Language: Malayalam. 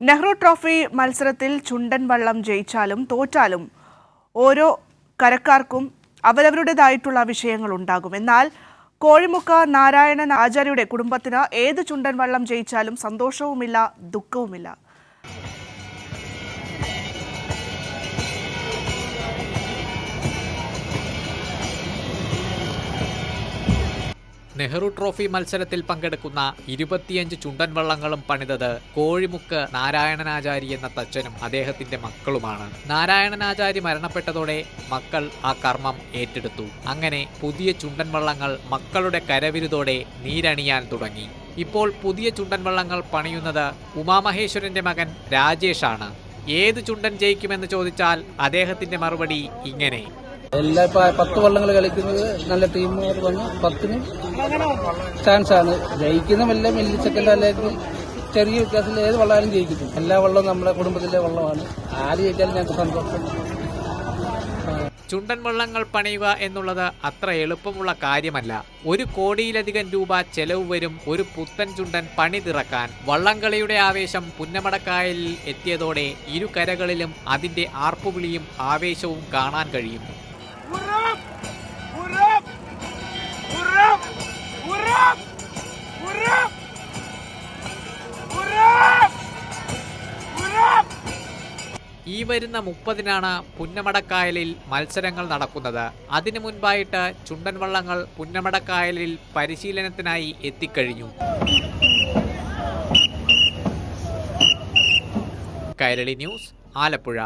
നെഹ്റു ട്രോഫി മത്സരത്തിൽ ചുണ്ടൻ വള്ളം ജയിച്ചാലും തോറ്റാലും ഓരോ കരക്കാർക്കും അവരവരുടേതായിട്ടുള്ള വിഷയങ്ങൾ ഉണ്ടാകും. എന്നാൽ കോഴിമുക്ക നാരായണൻ ആചാര്യയുടെ കുടുംബത്തിന് ഏത് ചുണ്ടൻ വള്ളം ജയിച്ചാലും സന്തോഷവുമില്ല, ദുഃഖവുമില്ല. നെഹ്റു ട്രോഫി മത്സരത്തിൽ പങ്കെടുക്കുന്ന 25 ചുണ്ടൻ വള്ളങ്ങളും പണിതത് കോഴിമുക്ക് നാരായണനാചാരി എന്ന തച്ചനും അദ്ദേഹത്തിന്റെ മക്കളുമാണ്. നാരായണനാചാരി മരണപ്പെട്ടതോടെ മക്കൾ ആ കർമ്മം ഏറ്റെടുത്തു. അങ്ങനെ പുതിയ ചുണ്ടൻ വള്ളങ്ങൾ മക്കളുടെ കരവിരുതോടെ നീരണിയാൻ തുടങ്ങി. ഇപ്പോൾ പുതിയ ചുണ്ടൻ വള്ളങ്ങൾ പണിയുന്നത് ഉമാമഹേശ്വരന്റെ മകൻ രാജേഷാണ്. ഏത് ചുണ്ടൻ ജയിക്കുമെന്ന് ചോദിച്ചാൽ അദ്ദേഹത്തിന്റെ മറുപടി ഇങ്ങനെ: എല്ലാ 10 വള്ളങ്ങൾ കളിക്കുന്നത് നല്ല ടീമുകൾ വന്ന് 10ന് ചാൻസ് ആണ്. ജയിക്കുന്ന വല്ല മില്ലി സെക്കൻഡ് അല്ലെങ്കിൽ ചെറിയ വ്യത്യാസത്തിൽ ഏത് വള്ളമായാലും ജയിക്കും. എല്ലാ വള്ളവും നമ്മുടെ കുടുംബത്തിലെ വള്ളമാണ്. ആര് ജയിച്ചാലും ഞങ്ങൾക്ക് സന്തോഷം. ചുണ്ടൻ വള്ളങ്ങൾ പണിയുക എന്നുള്ളത് അത്ര എളുപ്പമുള്ള കാര്യമല്ല. 1 കോടിയിലധികം രൂപ ചെലവ് വരും ഒരു പുത്തൻ ചുണ്ടൻ പണിതിറക്കാൻ. വള്ളംകളിയുടെ ആവേശം പുന്നമടക്കായലിൽ എത്തിയതോടെ ഇരു കരകളിലും അതിന്റെ ആർപ്പുവിളിയും ആവേശവും കാണാൻ കഴിയും. ഈ വരുന്ന 30-നാണ് പുന്നമടക്കായലിൽ മത്സരങ്ങൾ നടക്കുന്നത്. അതിനു മുൻപായിട്ട് ചുണ്ടൻ വള്ളങ്ങൾ പുന്നമടക്കായലിൽ പരിശീലനത്തിനായി എത്തിക്കഴിഞ്ഞു. കൈരളി ന്യൂസ്, ആലപ്പുഴ.